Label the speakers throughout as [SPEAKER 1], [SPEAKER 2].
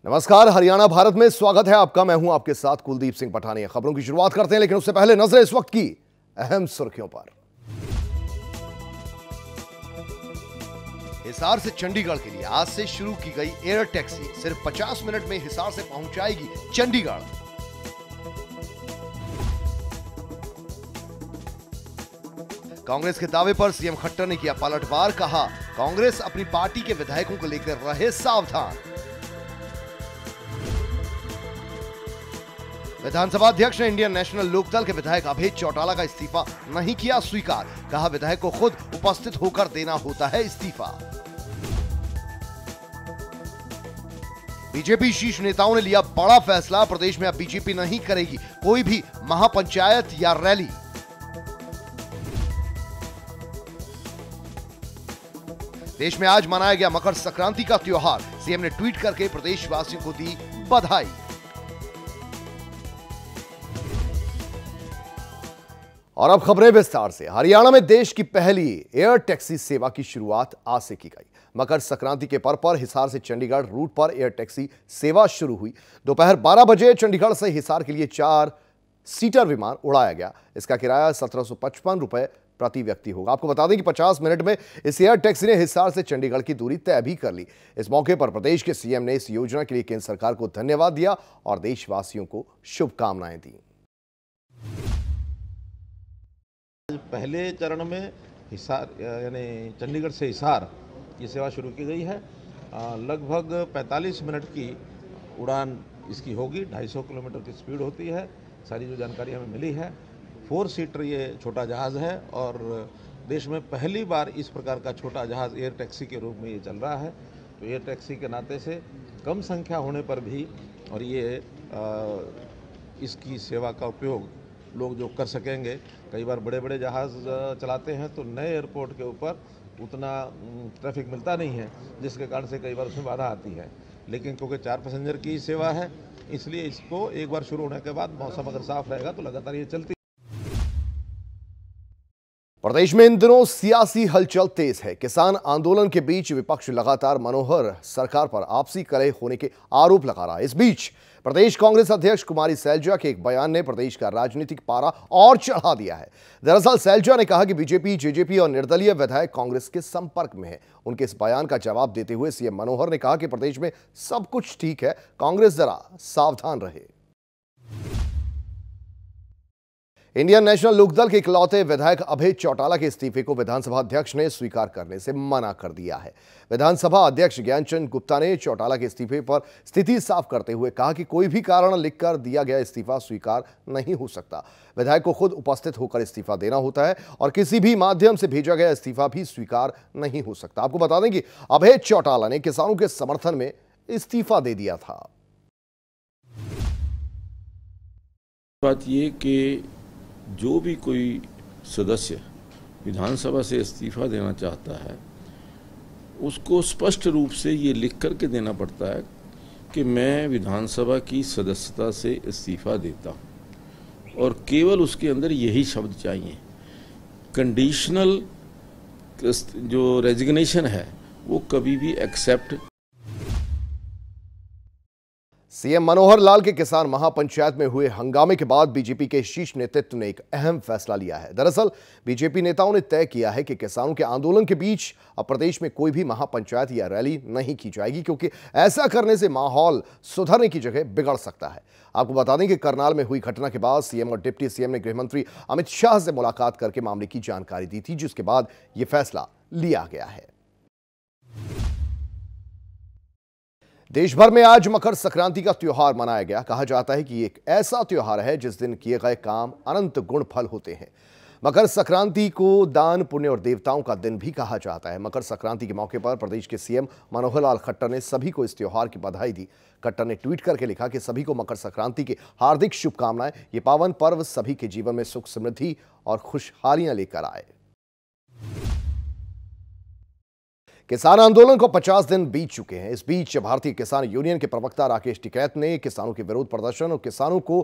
[SPEAKER 1] नमस्कार, हरियाणा भारत में स्वागत है आपका। मैं हूं आपके साथ कुलदीप सिंह पठानिया। खबरों की शुरुआत करते हैं, लेकिन उससे पहले नजर इस वक्त की अहम सुर्खियों पर। हिसार से चंडीगढ़ के लिए आज से शुरू की गई एयर टैक्सी सिर्फ 50 मिनट में हिसार से पहुंचाएगी चंडीगढ़। कांग्रेस के दावे पर सीएम खट्टर ने किया पलटवार। कहा, कांग्रेस अपनी पार्टी के विधायकों को लेकर रहे सावधान। विधानसभा अध्यक्ष ने इंडियन नेशनल लोकदल के विधायक अभय चौटाला का इस्तीफा नहीं किया स्वीकार। कहा, विधायक को खुद उपस्थित होकर देना होता है इस्तीफा। बीजेपी शीर्ष नेताओं ने लिया बड़ा फैसला। प्रदेश में अब बीजेपी नहीं करेगी कोई भी महापंचायत या रैली। देश में आज मनाया गया मकर संक्रांति का त्योहार। सीएम ने ट्वीट करके प्रदेशवासियों को दी बधाई। और अब खबरें विस्तार से। हरियाणा में देश की पहली एयर टैक्सी सेवा की शुरुआत आज से की गई। मकर संक्रांति के पर्व पर हिसार से चंडीगढ़ रूट पर एयर टैक्सी सेवा शुरू हुई। दोपहर 12 बजे चंडीगढ़ से हिसार के लिए 4 सीटर विमान उड़ाया गया। इसका किराया 1755 रुपए प्रति व्यक्ति होगा। आपको बता दें कि 50 मिनट में इस एयर टैक्सी ने हिसार से चंडीगढ़ की दूरी तय भी कर ली। इस मौके पर प्रदेश के सीएम ने इस योजना के लिए केंद्र सरकार को धन्यवाद दिया और देशवासियों को शुभकामनाएं दी।
[SPEAKER 2] पहले चरण में हिसार यानी चंडीगढ़ से हिसार ये सेवा शुरू की गई है। लगभग 45 मिनट की उड़ान इसकी होगी। 250 किलोमीटर की स्पीड होती है। सारी जो जानकारी हमें मिली है, 4 सीटर ये छोटा जहाज़ है और देश में पहली बार इस प्रकार का छोटा जहाज़ एयर टैक्सी के रूप में ये चल रहा है। तो एयर टैक्सी के नाते से कम संख्या होने पर भी और ये इसकी सेवा का उपयोग लोग जो कर सकेंगे। कई बार बड़े बड़े जहाज़ चलाते हैं तो नए एयरपोर्ट के ऊपर उतना ट्रैफिक मिलता नहीं है, जिसके कारण से कई बार उसमें बाधा आती है। लेकिन क्योंकि 4 पैसेंजर की सेवा है, इसलिए इसको एक बार शुरू होने के बाद मौसम अगर साफ रहेगा तो लगातार ये चलती।
[SPEAKER 1] प्रदेश में इन दिनों सियासी हलचल तेज है। किसान आंदोलन के बीच विपक्ष लगातार मनोहर सरकार पर आपसी कलह होने के आरोप लगा रहा है। इस बीच प्रदेश कांग्रेस अध्यक्ष कुमारी सैलजा के एक बयान ने प्रदेश का राजनीतिक पारा और चढ़ा दिया है। दरअसल सैलजा ने कहा कि बीजेपी, जेजेपी और निर्दलीय विधायक कांग्रेस के संपर्क में है। उनके इस बयान का जवाब देते हुए सीएम मनोहर ने कहा कि प्रदेश में सब कुछ ठीक है, कांग्रेस जरा सावधान रहे। इंडियन नेशनल लोकदल के इकलौते विधायक अभय चौटाला के इस्तीफे को विधानसभा अध्यक्ष ने स्वीकार करने से मना कर दिया है। विधानसभा अध्यक्ष ज्ञानचंद गुप्ता ने चौटाला के इस्तीफे पर स्थिति साफ करते हुए कहा कि कोई भी कारण लिखकर दिया गया इस्तीफा स्वीकार नहीं हो सकता। विधायक को खुद उपस्थित होकर इस्तीफा देना होता है और किसी भी माध्यम से भेजा गया इस्तीफा भी स्वीकार नहीं हो सकता। आपको बता दें कि अभय चौटाला ने किसानों के समर्थन में इस्तीफा दे दिया था।
[SPEAKER 3] बात ये कि जो भी कोई सदस्य विधानसभा से इस्तीफा देना चाहता है, उसको स्पष्ट रूप से ये लिख करके देना पड़ता है कि मैं विधानसभा की सदस्यता से इस्तीफा देता हूँ, और केवल उसके अंदर यही शब्द चाहिए। कंडीशनल जो रेजिग्नेशन है वो कभी भी एक्सेप्ट।
[SPEAKER 1] सीएम मनोहर लाल के किसान महापंचायत में हुए हंगामे के बाद बीजेपी के शीर्ष नेतृत्व ने एक अहम फैसला लिया है। दरअसल बीजेपी नेताओं ने तय किया है कि किसानों के आंदोलन के बीच अब प्रदेश में कोई भी महापंचायत या रैली नहीं की जाएगी, क्योंकि ऐसा करने से माहौल सुधरने की जगह बिगड़ सकता है। आपको बता दें कि करनाल में हुई घटना के बाद सीएम और डिप्टी सीएम ने गृहमंत्री अमित शाह से मुलाकात करके मामले की जानकारी दी थी, जिसके बाद यह फैसला लिया गया है। देश भर में आज मकर संक्रांति का त्योहार मनाया गया। कहा जाता है कि ये एक ऐसा त्योहार है जिस दिन किए गए काम अनंत गुण फल होते हैं। मकर संक्रांति को दान, पुण्य और देवताओं का दिन भी कहा जाता है। मकर संक्रांति के मौके पर प्रदेश के सीएम मनोहर लाल खट्टर ने सभी को इस त्योहार की बधाई दी। खट्टर ने ट्वीट करके लिखा कि सभी को मकर संक्रांति की हार्दिक शुभकामनाएं। ये पावन पर्व सभी के जीवन में सुख, समृद्धि और खुशहालियां लेकर आए। किसान आंदोलन को 50 दिन बीत चुके हैं। इस बीच भारतीय किसान यूनियन के प्रवक्ता राकेश टिकैत ने किसानों के विरोध प्रदर्शन और किसानों को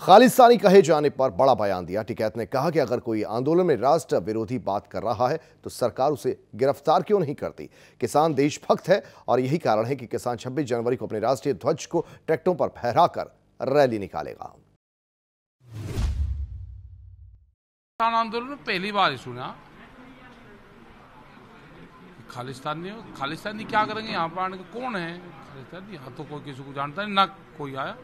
[SPEAKER 1] खालिस्तानी कहे जाने पर बड़ा बयान दिया। टिकैत ने कहा कि अगर कोई आंदोलन में राष्ट्र विरोधी बात कर रहा है तो सरकार उसे गिरफ्तार क्यों नहीं करती। किसान देशभक्त है और यही कारण है कि किसान 26 जनवरी को अपने राष्ट्रीय ध्वज को ट्रैक्टरों पर फहराकर रैली निकालेगा।
[SPEAKER 4] किसान आंदोलन में पहली बार ही सुना खालिस्तानी क्या करेंगे यहाँ पर आने के, कौन है खालिस्तानी? यहाँ तो कोई किसी को जानता नहीं, ना कोई आया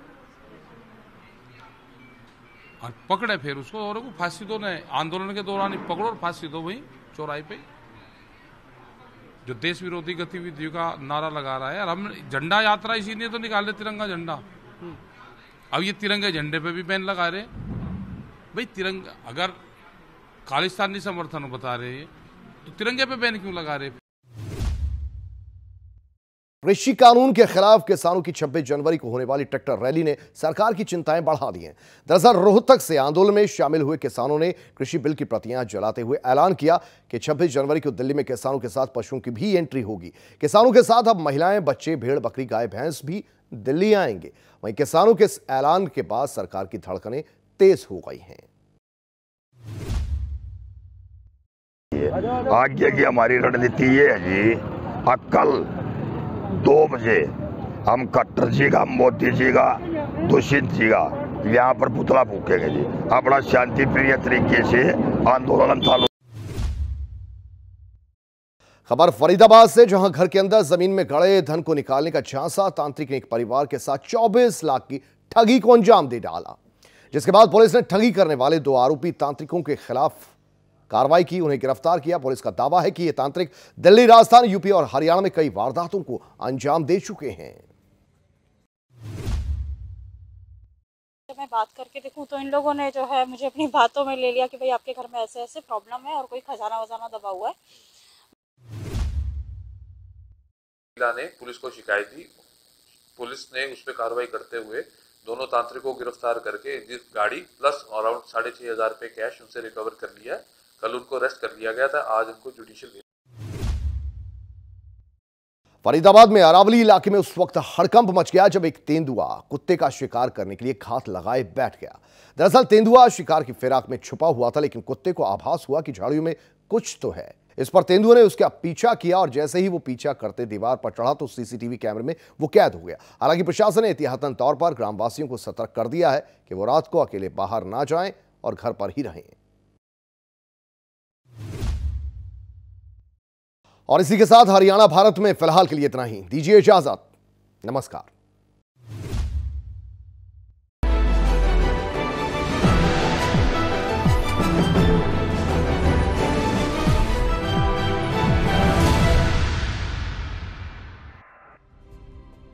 [SPEAKER 4] और पकड़े फिर उसको और फांसी दो। ने आंदोलन के दौरान ही पकड़ो और फांसी दो वहीं चौराहे पे। जो देश विरोधी गतिविधियों का नारा लगा रहा है, और हम झंडा यात्रा इसीलिए तो निकाले तिरंगा झंडा। अब ये तिरंगे झंडे पे भी बैन लगा रहे भाई। तिरंगा अगर खालिस्तानी समर्थन बता रहे हैं तो तिरंगे पे बैन क्यों लगा रहे?
[SPEAKER 1] कृषि कानून के खिलाफ किसानों की 26 जनवरी को होने वाली ट्रैक्टर रैली ने सरकार की चिंताएं बढ़ा दी हैं। दरअसल रोहतक से आंदोलन में शामिल हुए किसानों ने कृषि बिल की प्रतियां जलाते हुए ऐलान किया कि 26 जनवरी को दिल्ली में किसानों के साथ पशुओं की भी एंट्री होगी। किसानों के साथ अब महिलाएं, बच्चे, भेड़, बकरी, गाय, भैंस भी दिल्ली आएंगे। वहीं किसानों के इस ऐलान के बाद सरकार की धड़कनें तेज हो गई हैं।
[SPEAKER 5] आगे की हमारी रणनीति ये है जी, कल 2 बजे हम खट्टर जी का, मोदी जी का, दुष्यंत जी का यहाँ पर पुतला फूकेंगे जी। अपना शांति प्रिय तरीके से आंदोलन चालू।
[SPEAKER 1] खबर फरीदाबाद से, जहां घर के अंदर जमीन में गड़े धन को निकालने का झांसा तांत्रिक ने एक परिवार के साथ 24 लाख की ठगी को अंजाम दे डाला, जिसके बाद पुलिस ने ठगी करने वाले 2 आरोपी तांत्रिकों के खिलाफ कार्रवाई की, उन्हें गिरफ्तार किया। पुलिस का दावा है कि ये तांत्रिक दिल्ली, राजस्थान, यूपी और हरियाणा में कई वारदातों को अंजाम दे चुके हैं।
[SPEAKER 6] मैं बात करके देखूं तो इन लोगों ने जो है मुझे अपनी बातों में ले लिया कि भाई आपके घर में ऐसे ऐसे प्रॉब्लम है और कोई खजाना वजाना दबा हुआ है।
[SPEAKER 7] महिला ने पुलिस को शिकायत दी। पुलिस ने उस पर कार्रवाई करते हुए दोनों तांत्रिकों को गिरफ्तार करके गाड़ी प्लस अराउंड 6,500 रुपये कैश उनसे रिकवर कर लिया। कल उनको अरेस्ट कर लिया गया था, आज उनको जुडिशियल।
[SPEAKER 1] फरीदाबाद में अरावली इलाके में उस वक्त हड़कंप मच गया जब एक तेंदुआ कुत्ते का शिकार करने के लिए घात लगाए बैठ गया। दरअसल तेंदुआ शिकार की फिराक में छुपा हुआ था, लेकिन कुत्ते को आभास हुआ कि झाड़ियों में कुछ तो है। इस पर तेंदुए ने उसका पीछा किया और जैसे ही वो पीछा करते दीवार पर चढ़ा तो सीसीटीवी कैमरे में वो कैद हो गया। हालांकि प्रशासन ने एहतियातन तौर पर ग्रामवासियों को सतर्क कर दिया है कि वो रात को अकेले बाहर ना जाएं और घर पर ही रहें। और इसी के साथ हरियाणा भारत में फिलहाल के लिए इतना ही। दीजिए इजाजत, नमस्कार।